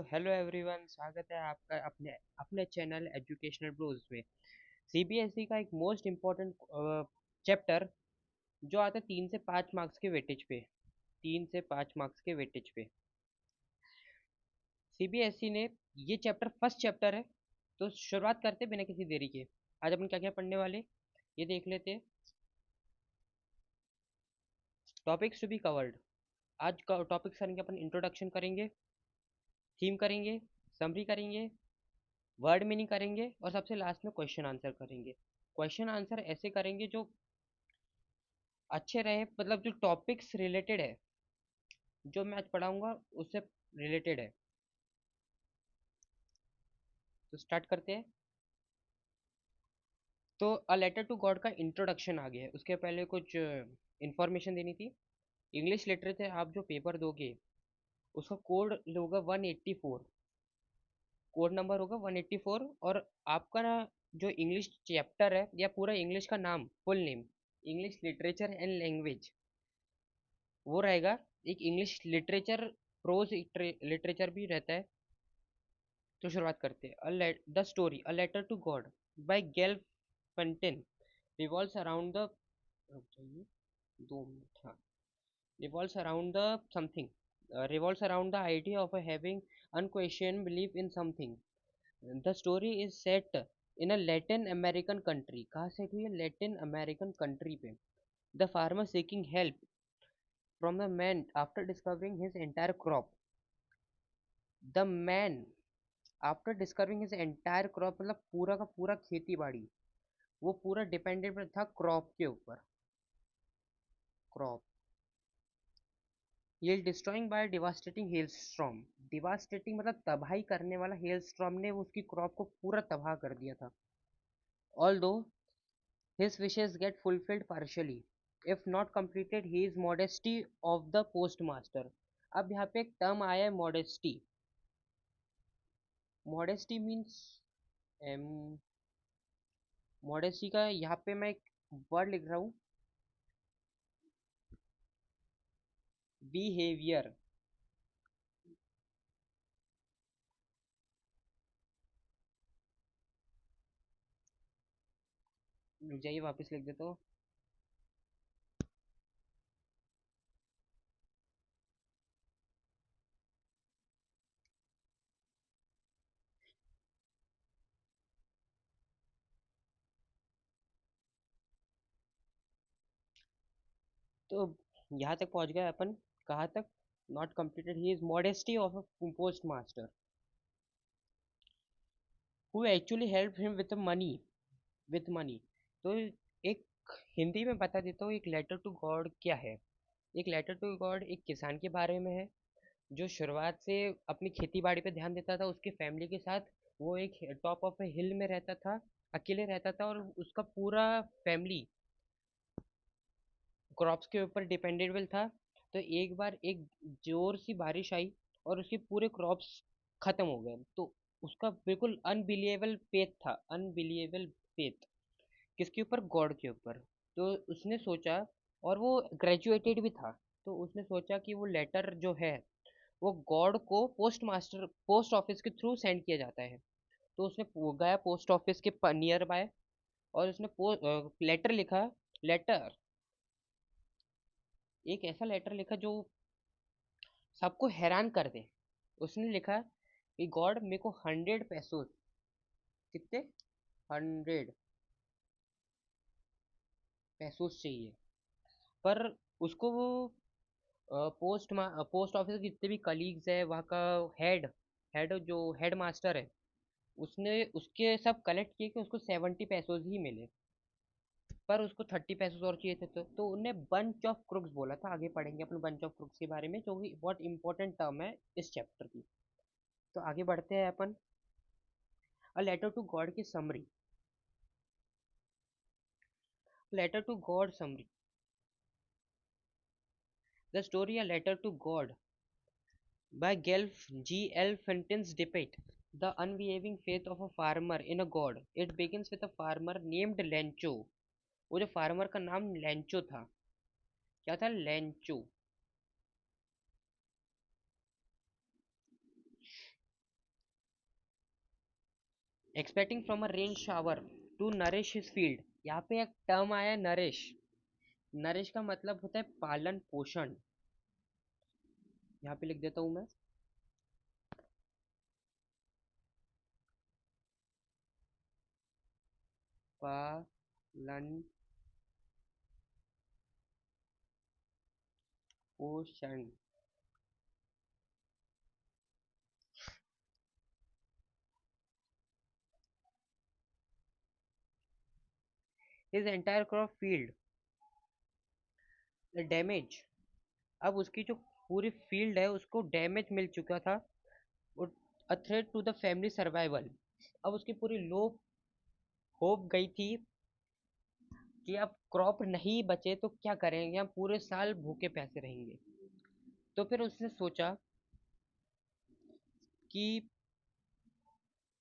Hello everyone, स्वागत है आपका अपने अपने चैनल एजुकेशनल ब्रोज में। सीबीएसई का एक मोस्ट इम्पोर्टेंट चैप्टर जो आता है 3 से 5 मार्क्स के वेटेज पे। 3 से 5 मार्क्स के वेटेज पे सीबीएसई ने ये चैप्टर फर्स्ट चैप्टर है। तो शुरुआत करते बिना किसी देरी के। आज अपन क्या क्या पढ़ने वाले ये देख लेते। Topics to be covered. आज का टॉपिक्स करेंगे अपन, इंट्रोडक्शन करेंगे, थीम करेंगे, समरी करेंगे, वर्ड मीनिंग करेंगे और सबसे लास्ट में क्वेश्चन आंसर करेंगे। क्वेश्चन आंसर ऐसे करेंगे जो अच्छे रहे, मतलब जो टॉपिक्स रिलेटेड है, जो मैं आज पढ़ाऊंगा उससे रिलेटेड है। तो स्टार्ट करते हैं। तो अ लेटर टू गॉड का इंट्रोडक्शन आ गया है, उसके पहले कुछ इंफॉर्मेशन देनी थी। इंग्लिश लिटरेचर आप जो पेपर दोगे उसका कोड होगा 184। कोड नंबर होगा 184। और आपका ना जो इंग्लिश चैप्टर है या पूरा इंग्लिश का नाम, full name, English literature and language, वो रहेगा। एक इंग्लिश लिटरेचर, प्रोज लिटरेचर भी रहता है। तो शुरुआत करते हैं। The story a letter to God by Gale Fuentes revolves around the, चाहिए 2 मिनट, हाँ, revolves around the something, revolves around the idea of having unquestioned belief in something. The story is set in a Latin American country. कहाँ set हुई है? Latin American country पे। The farmer seeking help from the man after discovering his entire crop. The man after discovering his entire crop, मतलब पूरा का पूरा खेती बाड़ी वो पूरा डिपेंडेंट था क्रॉप के ऊपर। क्रॉप ये destroying by devastating hailstorm. Devastating मतलब तबाही करने वाला हेलस्टॉर्म ने उसकी क्रॉप को पूरा तबाह कर दिया था। Although his wishes get fulfilled partially, if not completed, he is modesty of the postmaster. अब यहाँ पे एक टर्म आया है, मॉडेस्टी। मॉडेस्टी मीन्स, मॉडेस्टी का यहाँ पे मैं एक वर्ड लिख रहा हूँ, बिहेवियर। रुक जाइए, वापस लिख देता हूँ। तो यहाँ तक पहुँच गए अपन। कहाँ तक? Not completed, he is modesty of a post master who actually help him with money, with money. तो एक हिंदी में बता देता हूँ, एक लेटर टू गॉड क्या है। एक लेटर टू गॉड एक किसान के बारे में है, जो शुरुआत से अपनी खेती बाड़ी पे ध्यान देता था उसकी फैमिली के साथ। वो एक टॉप ऑफ ए हिल में रहता था, अकेले रहता था, और उसका पूरा फैमिली क्रॉप्स के ऊपर डिपेंडेबल था। तो एक बार एक जोर सी बारिश आई और उसके पूरे क्रॉप्स खत्म हो गए। तो उसका बिल्कुल अनबिलीवेबल फेथ था, अनबिलीवेबल फेथ किसके ऊपर? गॉड के ऊपर। तो उसने सोचा, और वो ग्रेजुएटेड भी था, तो उसने सोचा कि वो लेटर जो है वो गॉड को पोस्ट मास्टर, पोस्ट ऑफिस के थ्रू सेंड किया जाता है। तो उसने गया पोस्ट ऑफिस के नियर बाय, और उसने लेटर लिखा। लेटर, एक ऐसा लेटर लिखा जो सबको हैरान कर दे। उसने लिखा कि गॉड, मेरे को 100 पैसों, कितने? 100 पैसों चाहिए। पर उसको वो पोस्ट ऑफिस के जितने भी कलीग्स है, वहाँ का हेड, हेड जो हेड मास्टर है, उसने उसके सब कलेक्ट किए कि उसको 70 पैसों ही मिले। पर उसको 30 पैसों और चाहिए थे। तो उन्हें बंच ऑफ क्रुक्स बोला था। आगे पढ़ेंगे अपने बंच ऑफ क्रुक्स के बारे में, जो कि बहुत इंपॉर्टेंट टर्म है इस चैप्टर की। तो आगे बढ़ते हैं अपन। अ लेटर टू गॉड की summary. Letter to God summary. The story a letter to God by Gelf G. L. Fenton's debate the unwavering faith of a farmer in a god. It begins with a farmer named Lencho. वो जो farmer का नाम Lencho था, क्या था? Lencho. Expecting from a rain shower to nourish his field. यहाँ पे एक टर्म आया है नरिश। नरिश का मतलब होता है पालन पोषण। यहाँ पे लिख देता हूँ मैं, पालन पोषण। His entire crop field damage. अब उसकी जो पूरी फील्ड है उसको डैमेज मिल चुका था। A threat to the family survival. अब उसकी पूरी लो होप गई थी कि अब क्रॉप नहीं बचे तो क्या करेंगे, हम पूरे साल भूखे प्यासे रहेंगे। तो फिर उसने सोचा कि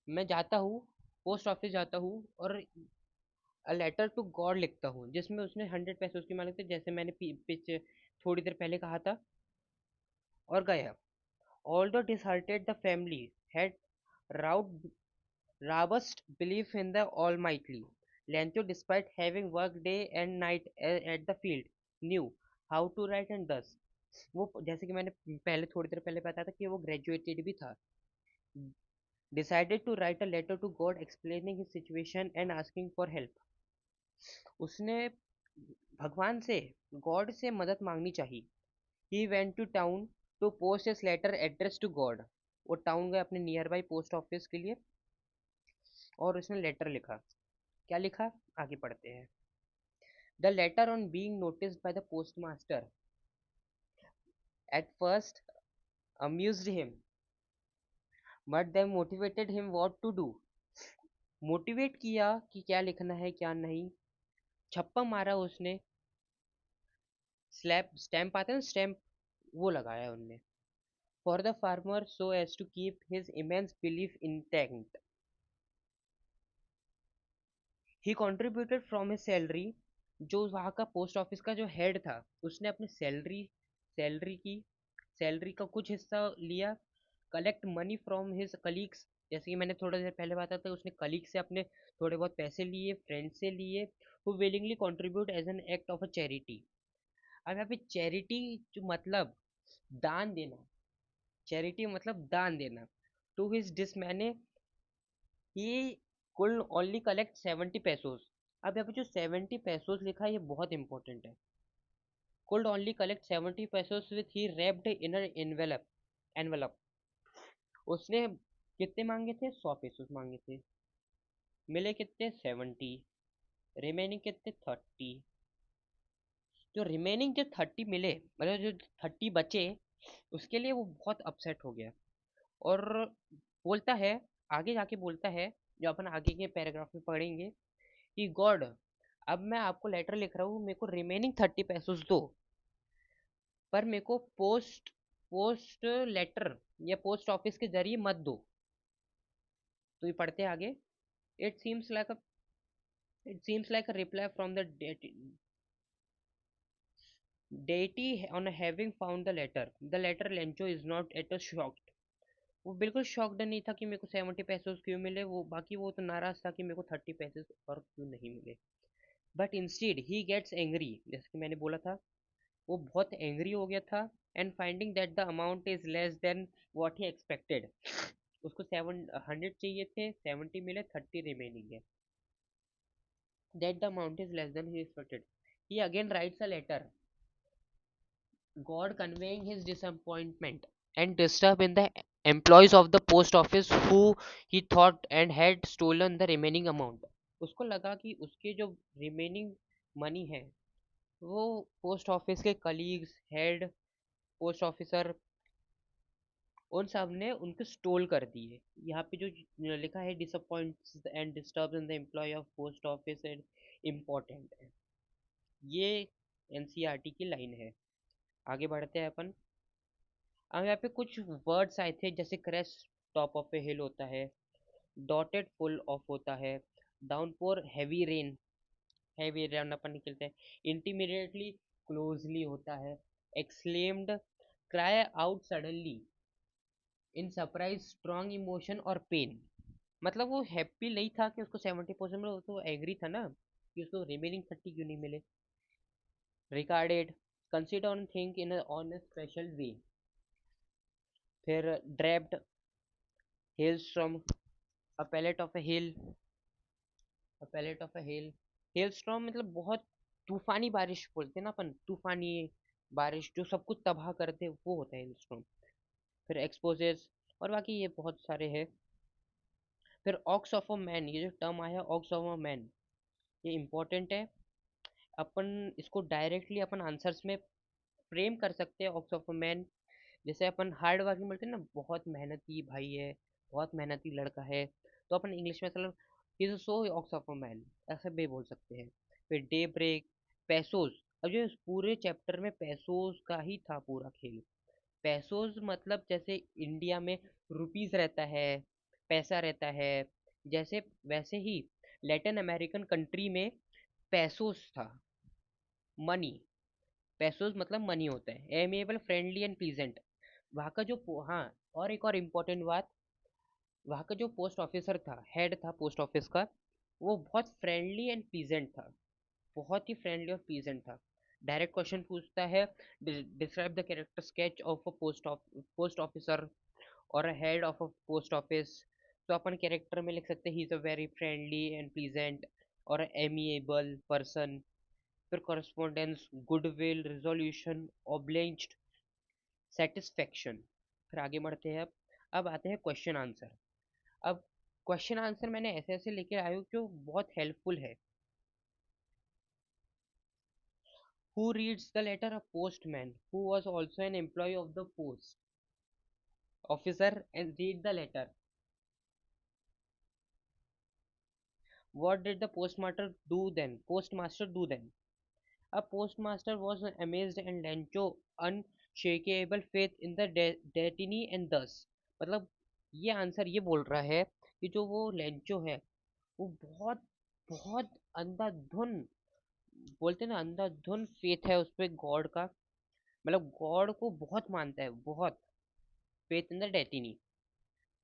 मैं जाता हूँ, पोस्ट ऑफिस जाता हूँ और अ लेटर टू गॉड लिखता हूँ, जिसमें उसने 100 पैसे उसके मांगे थे, जैसे मैंने पीछे थोड़ी देर पहले कहा था, और गया। Although disheartened, the family had roused robust belief in the Almighty. Lencho, despite having worked day and night at the field, knew how to write and thus वो, जैसे कि मैंने पहले थोड़ी देर पहले बताया था कि वो ग्रेजुएटेड भी था, decided to write a letter to God explaining his situation and asking for help. उसने भगवान से, गॉड से मदद मांगनी चाहिए। He went to town to post his letter addressed to God. वो टाउन गए अपने नियर बाई पोस्ट ऑफिस के लिए और उसने लेटर लिखा। क्या लिखा, आगे पढ़ते हैं। The letter on being noticed by the postmaster at first amused him but then motivated him what to do. Motivate किया कि क्या लिखना है क्या नहीं। छप्पा मारा उसने, स्लैब स्टैम्प आते हैं ना, स्टैम्प, वो लगाया उनने। For the farmer so as to keep his immense belief intact he contributed from his salary. जो वहाँ का पोस्ट ऑफिस का जो हेड था, उसने अपनी सैलरी सैलरी की सैलरी का कुछ हिस्सा लिया। Collect money from his colleagues, जैसे कि मैंने थोड़ा देर पहले बताया था, उसने कलीग से अपने थोड़े बहुत पैसे लिए, फ्रेंड से लिए, who willingly contribute as an act of a charity. अब यहाँ पे चैरिटी जो मतलब दान देना, चैरिटी मतलब दान देना। टू हिज डिसमैने ही कुल ओनली कलेक्ट 70 pesos। अब यहाँ पे जो 70 pesos लिखा है ये बहुत इंपॉर्टेंट है। कुल only collect 70 pesos with he wrapped in envelope envelope. उसने कितने मांगे थे, 100 pesos मांगे थे। मिले कितने, 70। रिमेनिंग कितने, 30। जो रिमेनिंग जो 30 मिले, मतलब जो 30 बचे, उसके लिए वो बहुत अपसेट हो गया। और बोलता है, आगे जाके बोलता है, जो अपन आगे के पैराग्राफ में पढ़ेंगे, कि गॉड, अब मैं आपको लेटर लिख रहा हूँ, मेरे को रिमेनिंग 30 pesos दो, पर मेरे को पोस्ट लेटर या पोस्ट ऑफिस के जरिए मत दो। तो ये पढ़ते हैं आगे। It seems like a it seems like a reply from the deity on having found the letter Lencho is not at a shocked। वो बिल्कुल शॉक्ड नहीं था कि मेरे को 70 pesos क्यों मिले, वो बाकी वो तो नाराज था कि मेरे को 30 pesos और क्यों नहीं मिले। But instead he gets angry, जैसे कि मैंने बोला था, वो बहुत एंग्री हो गया था। And finding that the amount is less than what he expected. उसको 700 चाहिए थे, 70 मिले, 30 रिमेनिंग है। That the amount is less than he expected, he again writes a letter, God conveying his disappointment and disturb in the employees of the post office who he thought and had stolen the remaining amount। उसको लगा कि उसके जो remaining money है वो post office के colleagues, head, post officer, उन सब ने उनको स्टोल कर दिए। यहाँ पे जो लिखा है disappoints and disturb in the employ of post office and important है, ये एनसीईआरटी की लाइन है। आगे बढ़ते हैं अपन। अब यहाँ पे कुछ वर्ड्स आए थे, जैसे क्रेस्ट टॉप ऑफ ए हिल होता है, डॉटेड फुल ऑफ होता है, डाउनपोर हैवी रेन अपन निकलते हैं, इंटीमीडिएटली क्लोजली होता है, exclaimed, cry out suddenly, in surprise, strong emotion और पेन। मतलब वो हैप्पी नहीं था कि उसको 70% मिला, वो तो एग्री था ना कि उसको रिमेनिंग 30 क्यों नहीं मिले। Recorded, consider on think in on special way. फिर draped, hailstorm, a pellet of a hill, a pellet of a hill. Hailstorm मतलब बहुत तूफानी बारिश बोलते हैं ना अपन, तूफानी बारिश जो सब कुछ तबाह कर दे, वो होता है हेलस्टॉर्म। फिर एक्सपोजेस, और बाकी ये बहुत सारे हैं। फिर ऑक्स ऑफ अ मैन, ये जो टर्म आया ऑक्स ऑफ अ मैन, ये इम्पोर्टेंट है। अपन इसको डायरेक्टली अपन आंसर्स में फ्रेम कर सकते हैं ऑक्स ऑफ अ मैन। जैसे अपन हार्ड वर्किंग बोलते हैं ना, बहुत मेहनती भाई है, बहुत मेहनती लड़का है, तो अपन इंग्लिश में मतलब is so aux of a man, ऐसे भी बोल सकते हैं। फिर डे ब्रेक, पैसोस। अब जो इस पूरे चैप्टर में पैसोस का ही था पूरा खेल। पैसोस मतलब जैसे इंडिया में रुपीस रहता है, पैसा रहता है, जैसे वैसे ही लैटिन अमेरिकन कंट्री में पैसोस था, मनी। पैसोस मतलब मनी होता है, एमेबल, फ्रेंडली एंड प्लीजेंट। वहाँ का जो हाँ, और एक और इम्पोर्टेंट बात, वहाँ का जो पोस्ट ऑफिसर था, हेड था पोस्ट ऑफिस का, वो बहुत फ्रेंडली एंड प्लीजेंट था, बहुत ही फ्रेंडली और प्लीजेंट था। डायरेक्ट क्वेश्चन पूछता है, describe the character sketch of a post officer और a head of a post office. तो अपन कैरेक्टर में लिख सकते हैं he is a very friendly and pleasant और एमिएबल पर्सन। फिर correspondence, goodwill, resolution, obliged, satisfaction. फिर आगे बढ़ते हैं। अब आते हैं क्वेश्चन आंसर। अब क्वेश्चन आंसर मैंने ऐसे ऐसे लेके आया हूँ जो बहुत हेल्पफुल है। Who reads the letter? A postman who was also an employee of the post officer and read the letter. What did the postmaster do then? Postmaster do then? A postmaster was amazed and Lancho unshakable faith in the destiny and thus, मतलब ये answer ये बोल रहा है कि जो वो Lencho है, वो बहुत बहुत अंधाधुन, बोलते हैं ना अंधाधुन फेथ है उस पे गॉड का, मतलब गॉड को बहुत मानता है, बहुत। Faith in the destiny,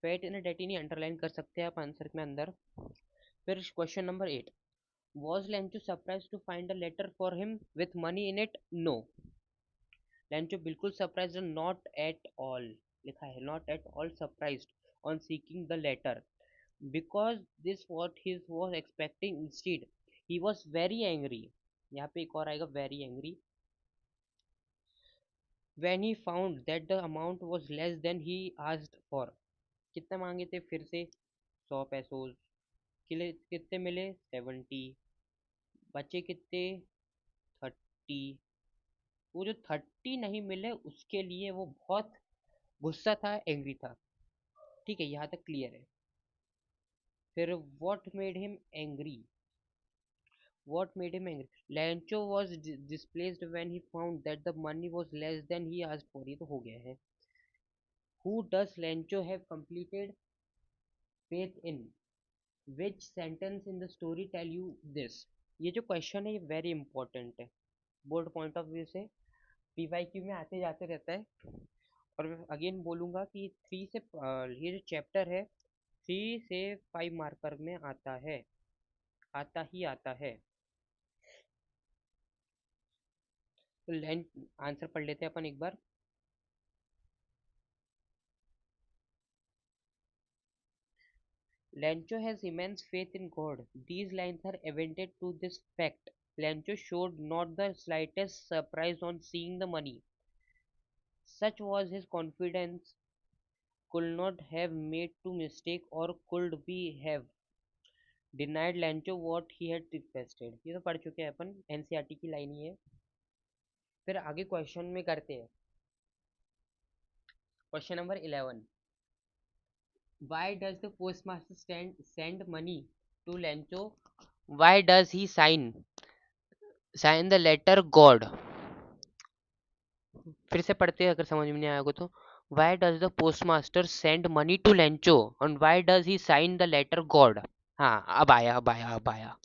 faith in the destiny underline कर सकते हैं आप आंसर में अंदर। फिर question number 8, was Lencho surprised to find a letter for him with money in it? No. Lencho बिल्कुल surprised not at all, लिखा है not at all surprised on seeking the letter, because this what he was expecting instead. He was very angry, यहाँ पे एक और आएगा very angry, when he found that the amount was less than he asked for. कितने मांगे थे फिर से? 100 पैसों। कितने मिले? 70। बचे कितने? 30। वो जो 30 नहीं मिले उसके लिए वो बहुत गुस्सा था, एंग्री था। ठीक है, यहाँ तक क्लियर है। फिर what made him angry, what made him angry, Lencho was displeased when he found that the money was less than he asked for, ये तो हो गया है। Who does Lencho have completed faith in, which sentence in the story tell you this. ये जो question है ये very important है बोर्ड पॉइंट ऑफ व्यू से, पीवाईक्यू में आते जाते रहता है। और मैं अगेन बोलूंगा कि ये जो चैप्टर है 3 से 5 मार्कर में आता है, आता ही आता है। तो लेंथ आंसर पढ़ लेते हैं अपन एक बार। Lancho has immense faith in God. These lines are evident to this fact. Lancho showed not the slightest surprise on seeing the money. Such was his confidence, could not have made to mistake or could be have denied Lancho what he had requested। ये तो पढ़ चुके हैं अपन, NCERT की line ही है। फिर आगे question में करते हैं। Question number 11, why does the postmaster send money to Lancho? Why does he sign the letter God? फिर से पढ़ते हैं अगर समझ में नहीं आएगा तो। Why does the postmaster send money to Lancho and why does he sign the letter God? हाँ, अब आया।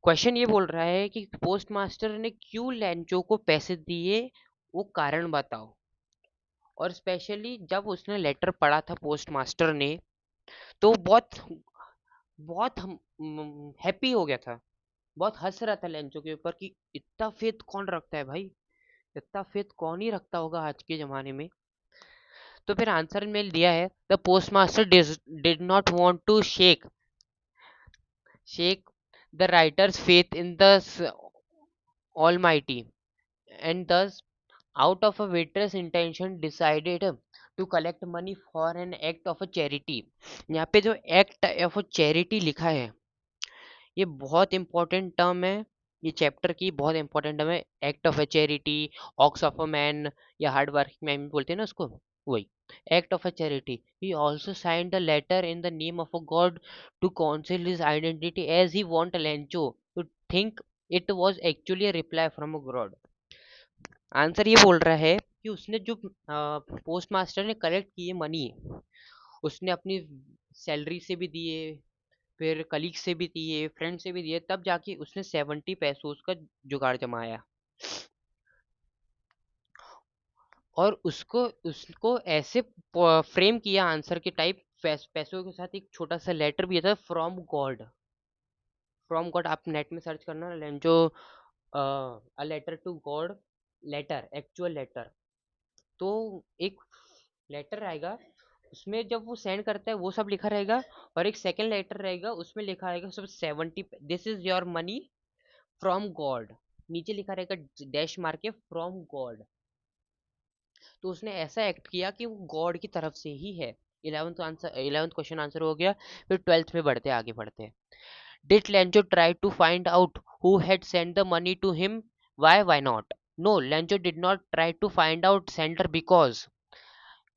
क्वेश्चन ये बोल रहा है कि पोस्टमास्टर ने क्यों लैंचो को पैसे दिए, वो कारण बताओ। और स्पेशली जब उसने लेटर पढ़ा था पोस्टमास्टर ने, तो बहुत बहुत हैप्पी हो गया था, बहुत हंस रहा था लेंचो के ऊपर कि इतना फेथ कौन रखता है भाई, इतना फेथ कौन ही रखता होगा आज के जमाने में। तो फिर आंसर में दिया है, the postmaster did not want to shake the writer's faith in the almighty, and thus out of a waitress intention decided to collect money for an act of a charity। यहाँ पे जो act of a charity लिखा है, ये बहुत important term है, ये chapter की बहुत इंपॉर्टेंट टर्म है। Act of a charity, ox of a man, या हार्ड वर्किंग मैन बोलते हैं ना उसको, वही act of a charity. He also signed a letter in the name of a God to conceal his identity as he want Lencho to think it was actually a reply from a God. Answer ये बोल रहा है कि उसने जो postmaster ने collect किए money, उसने अपनी सैलरी से भी दिए, फिर कलीग से भी दिए, फ्रेंड से भी दिए, तब जाके उसने 70 पैसों का जुगाड़ जमाया। और उसको उसको ऐसे फ्रेम किया आंसर के टाइप, पैसों के साथ एक छोटा सा लेटर भी था, फ्रॉम गॉड। फ्रॉम गॉड आप नेट में सर्च करना Lencho a letter to God, letter, actual letter. तो एक लेटर आएगा, उसमें जब वो सेंड करता है वो सब लिखा रहेगा, और एक सेकंड लेटर रहेगा उसमें लिखा रहेगा सब 70, this is your money from God, नीचे लिखा रहेगा डैश मार के फ्रॉम गॉड। तो उसने ऐसा एक्ट किया कि वो गॉड की तरफ से ही है। 11th क्वेश्चन आंसर हो गया। फिर 12th में बढ़ते आगे बढ़ते हैं। Did Lencho try to find out who had send the money to him, why not? No, Lencho did not try to find out sender because.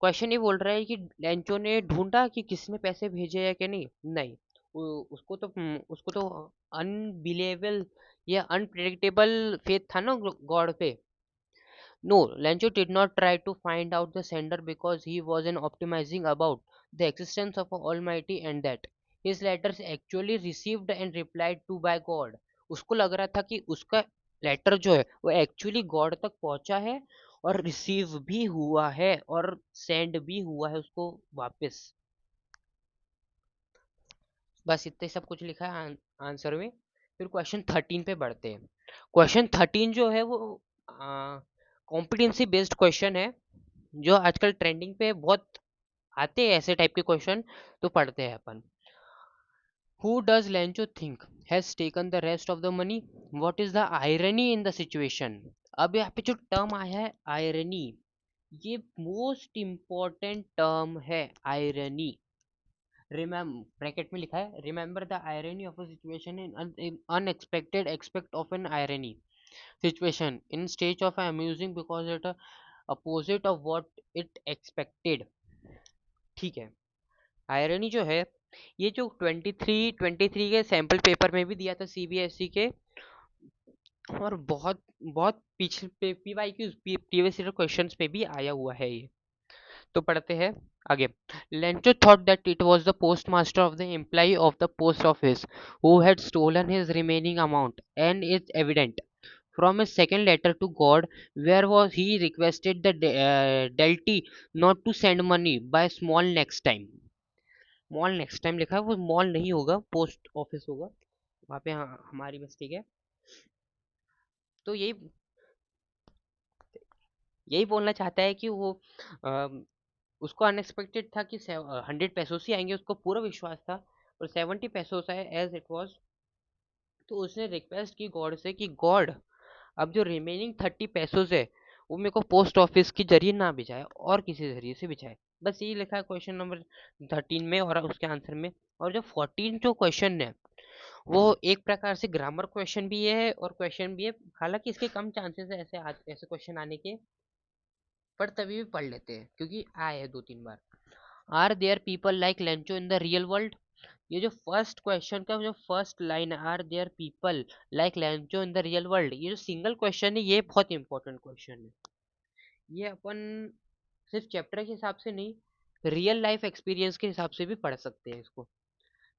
Question ये बोल रहा है कि लेंचो ने ढूंढा कि किसने पैसे भेजे है कि नहीं, नहीं। उसको तो अनबिलीवेबल या अनप्रेडिक्टेबल फेथ था ना गॉड पे। No, Lancho did not try to find out the sender because he wasn't optimizing about the existence of a Almighty and that his letters actually received and replied to by God। उसको लग रहा था कि उसका letter जो है वो actually God तक पहुंचा है, और रिसीव भी हुआ है, और सेंड भी हुआ है उसको वापस। बस इतना ही सब कुछ लिखा है आंसर में। फिर क्वेश्चन 13 पे बढ़ते हैं। क्वेश्चन 13 जो है वो कॉम्पिटेंसी बेस्ड क्वेश्चन है, जो आजकल ट्रेंडिंग पे बहुत आते हैं ऐसे टाइप के क्वेश्चन। तो पढ़ते हैं अपन। Who does Lencho think has taken the rest of the money? What is the irony in the situation? अब यहाँ पे जो टर्म आया है आयरनी, ये मोस्ट इम्पोर्टेंट टर्म है, आयरनी। ब्रैकेट में लिखा है, remember the irony of a situation in unexpected expect of an irony situation in stage of amusing because it opposite of what it expected. ठीक है। Irony जो है, ये जो 23 के सैंपल पेपर में भी दिया था सीबीएसई के, और बहुत बहुत पीछे पीवाई की प्रीवियस ईयर क्वेश्चंस में भी आया हुआ है ये। तो पढ़ते हैं आगे। Lencho thought that it was the postmaster of the employ of the post office who had stolen his remaining amount and is evident from his second letter to God, where was he requested the Delty not to send money by small next time। Mall next time लिखा है, वो mall नहीं होगा, post office होगा वहाँ पे। हाँ, हमारी मिस्टेक है। तो यही यही बोलना चाहता है कि वो उसको अनएक्सपेक्टेड था कि 100 पैसों से आएंगे, उसको पूरा विश्वास था, और 70 पैसों से एज इट वाज। तो उसने रिक्वेस्ट की गॉड से कि गॉड, अब जो रिमेनिंग 30 पैसों है वो मेरे को पोस्ट ऑफिस के जरिए ना भिजाए, और किसी जरिए से भिजाए। बस यही लिखा है क्वेश्चन नंबर 13 में और उसके आंसर में। और जो 14 जो क्वेश्चन है वो एक प्रकार से ग्रामर क्वेश्चन भी है और क्वेश्चन भी है। हालांकि इसके कम चांसेस है ऐसे क्वेश्चन आने के, पर तभी भी पढ़ लेते हैं क्योंकि आए हैं 2-3 बार। Are there people like Lencho in the real world? ये जो फर्स्ट क्वेश्चन का जो first line, are there people like Lencho in the real world, ये जो सिंगल क्वेश्चन है ये बहुत इंपॉर्टेंट क्वेश्चन है। ये अपन सिर्फ चैप्टर के हिसाब से नहीं, रियल लाइफ एक्सपीरियंस के हिसाब से भी पढ़ सकते हैं इसको।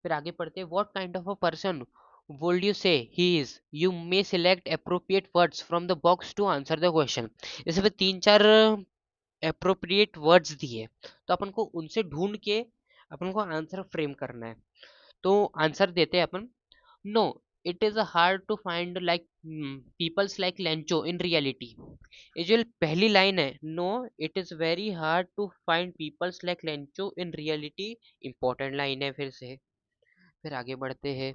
फिर आगे पढ़ते हैं। What kind of a person would you say he is? You may select appropriate words from the box to answer the question. इसमें फिर 3-4 अप्रोप्रिएट वर्ड्स दिए, तो अपन को उनसे ढूंढ के अपन को आंसर फ्रेम करना है। तो आंसर देते हैं अपन, no, it is hard to find like peoples like Lencho in reality. ये जो पहली लाइन है, no it is very hard to find peoples like Lencho in reality, important line है फिर से। फिर आगे बढ़ते हैं,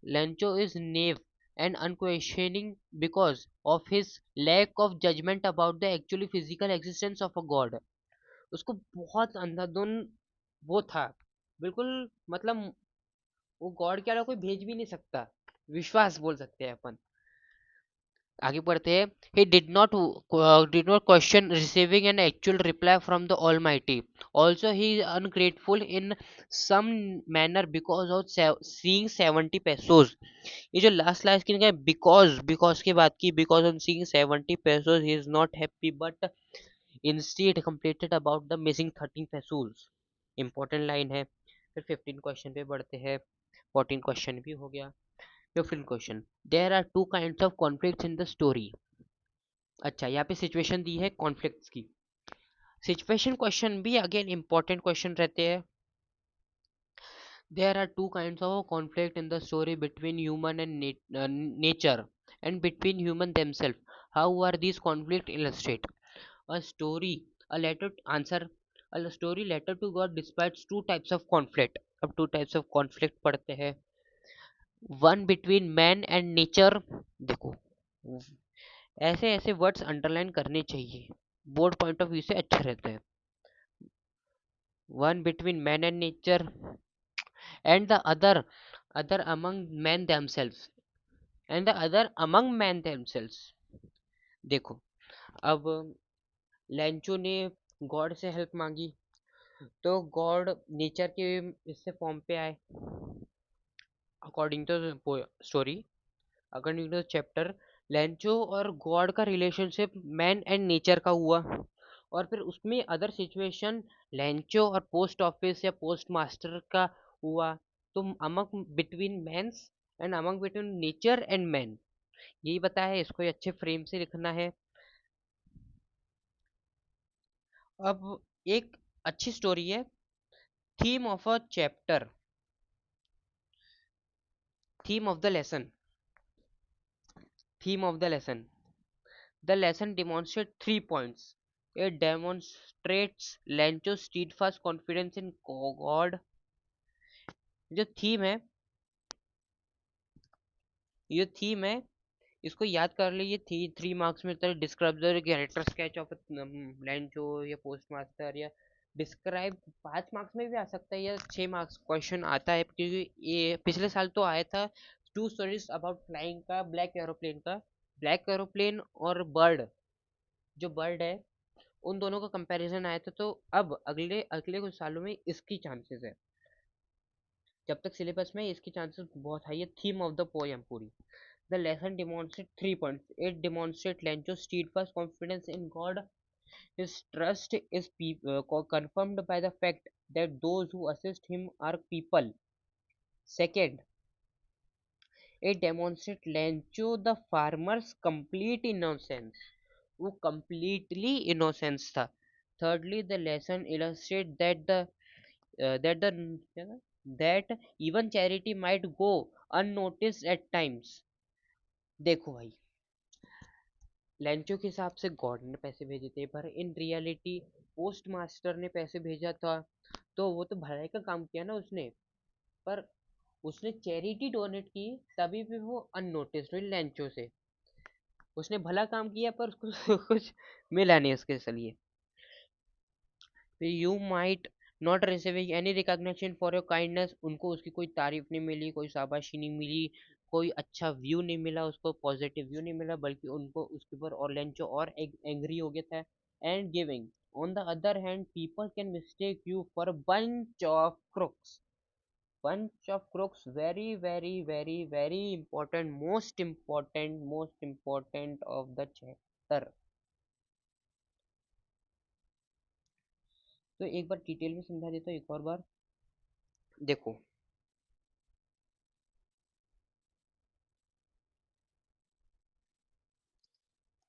Lencho is naive and unquestioning because of his lack of judgement about the actually physical existence of a god. उसको बहुत अंधाधुन वो था, बिल्कुल, मतलब वो गॉड के अलावा कोई भेज भी नहीं सकता, विश्वास बोल सकते हैं अपन। आगे बढ़ते हैं, he did not question receiving an actual reply from the almighty, also he is ungrateful in some manner because of seeing 70 pesos। ये जो लास्ट लास्ट की है, बिकॉज की बात की, because on seeing 70 pesos he is not happy but instead completed about the missing 13 pesos। Important line है। फिर 15 question पे बढ़ते हैं, 14 क्वेश्चन भी हो गया। 15 question, there are two kinds of conflicts in the story. अच्छा, यहाँ पे सिचुएशन दी है कॉन्फ्लिक्ट्स की। सिचुएशन क्वेश्चन भी अगेन इंपॉर्टेंट क्वेश्चन रहते हैं। There are two kinds of conflict in the story between human and nature and between human themselves, how are these conflict illustrate? A story, a letter answer, a story letter to God dispatches two types of conflict। अब two types of conflict पढ़ते हैं। One between man and nature. देखो, ऐसे ऐसे words underline करने चाहिए, board point of view से अच्छे रहते हैं। One between man and nature and the other among man themselves, and the other among man themselves. देखो, अब लेंचो ने गॉड से हेल्प मांगी, तो गॉड नेचर के इससे फॉर्म पे आए। According to story, according to chapter, Lencho और गॉड का रिलेशनशिप मैन एंड नेचर का हुआ। और फिर उसमें अदर सिचुएशन लेंचो और पोस्ट ऑफिस या पोस्ट मास्टर का हुआ। तो among between man's and among between nature and man, यही बताया है, इसको अच्छे फ्रेम से लिखना है। अब एक अच्छी स्टोरी है, theme of a chapter, theme of the lesson, theme of the lesson. The lesson demonstrates 3 points. It demonstrates Lencho's steadfast confidence in God। जो थीम है, ये थीम है, इसको याद कर लीजिए। 3 मार्क्स में तरह describe the character sketch of Lencho या पोस्ट मास्टर, या डिस्क्राइब 5 मार्क्स में भी आ सकता है, या 6 मार्क्स क्वेश्चन आता है, क्योंकि ये पिछले साल तो आया था टू स्टोरीज अबाउट फ्लाइंग का, ब्लैक एरोप्लेन का। ब्लैक एरोप्लेन और बर्ड, जो बर्ड है, उन दोनों का कंपैरिजन आया था। तो अब अगले अगले कुछ सालों में इसकी चांसेस है, जब तक सिलेबस में इसकी चांसेस बहुत हाई है। थीम ऑफ द पोएम पूरी, the lesson demonstrate 3 points. It demonstrate Lencho steadfast confidence in god, his trust is confirmed by the fact that those who assist him are people। Second, it demonstrates Lencho the farmers complete innocence, वो completely innocence था। Thirdly, the lesson illustrates that that even charity might go unnoticed at times। देखो भाई, Lencho के हिसाब से God ने पैसे भेजे थे, पर इन रियलिटी पोस्ट मास्टर ने पैसे भेजा था। तो वो तो भलाई का काम किया ना उसने, पर उसने चैरिटी डोनेट की, तभी भी वो अननोटिस्ड हुई लेंचो से। उसने भला काम किया पर उसको कुछ मिला नहीं उसके लिए। You might not receiving any recognition for your kindness, उनको उसकी कोई तारीफ नहीं मिली, कोई शाबाशी नहीं मिली, कोई अच्छा व्यू नहीं मिला उसको, पॉजिटिव व्यू नहीं मिला, बल्कि उनको उसके ऊपर और लेंचो और एंग्री हो गया था। And giving, on the other hand, people can mistake you for bunch of crooks. bunch of crooks, very very very very important, most important of the chapter। तो एक बार डिटेल में समझा देता हूँ एक और बार। देखो,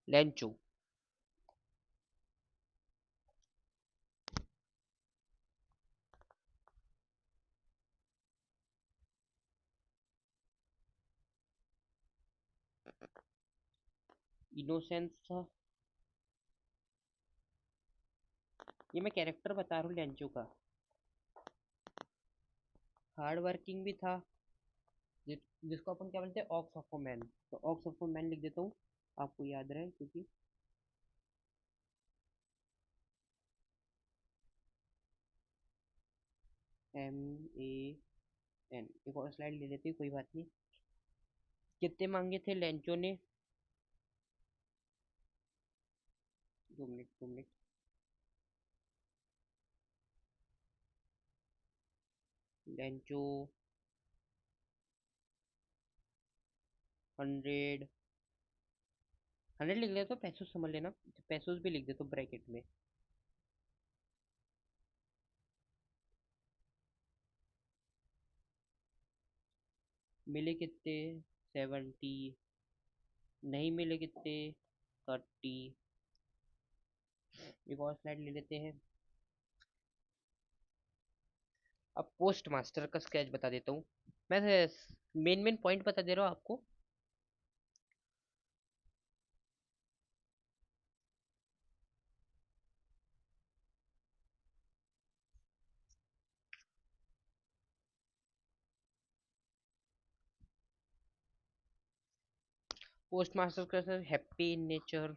लेंचो, इनोसेंस था। ये मैं कैरेक्टर बता रहा हूँ लेंचो का। हार्ड वर्किंग भी था, जिसको अपन क्या बोलते हैं, ऑक्स ऑफ मैन। तो ऑक्स ऑफ मैन लिख देता हूँ, आपको याद रहे, क्योंकि MAN। एक और स्लाइड ले लेते हैं, कोई बात नहीं। कितने मांगे थे लेंचो ने? 2 मिनट 2 मिनट। लेंचो 100 100 लिख लेते, तो पैसोस समझ लेना, पैसोस भी लिख देते ब्रैकेट में। मिले कितने? 70। नहीं मिले कितने? 30। एक और स्लाइड ले लेते हैं। अब पोस्ट मास्टर का स्केच बता देता हूँ मैं। मेन मेन पॉइंट बता दे रहा हूँ आपको। पोस्ट मास्टर का हैप्पी इन नेचर,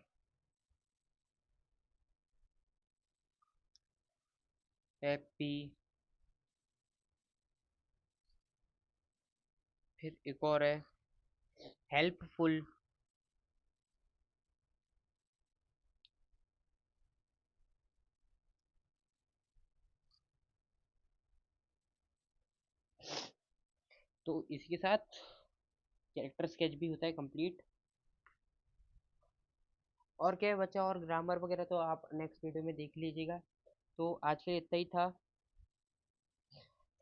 हैप्पी। फिर एक और है हेल्पफुल। तो इसी के साथ कैरेक्टर स्केच भी होता है कंप्लीट। और क्या बचा, और ग्रामर वगैरह तो आप नेक्स्ट वीडियो में देख लीजिएगा। तो आज के लिए इतना ही था।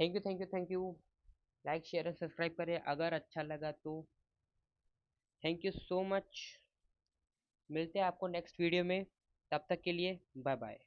Thank you thank you thank you. Like share and subscribe करें अगर अच्छा लगा तो। Thank you so much. मिलते हैं आपको नेक्स्ट वीडियो में, तब तक के लिए बाय बाय।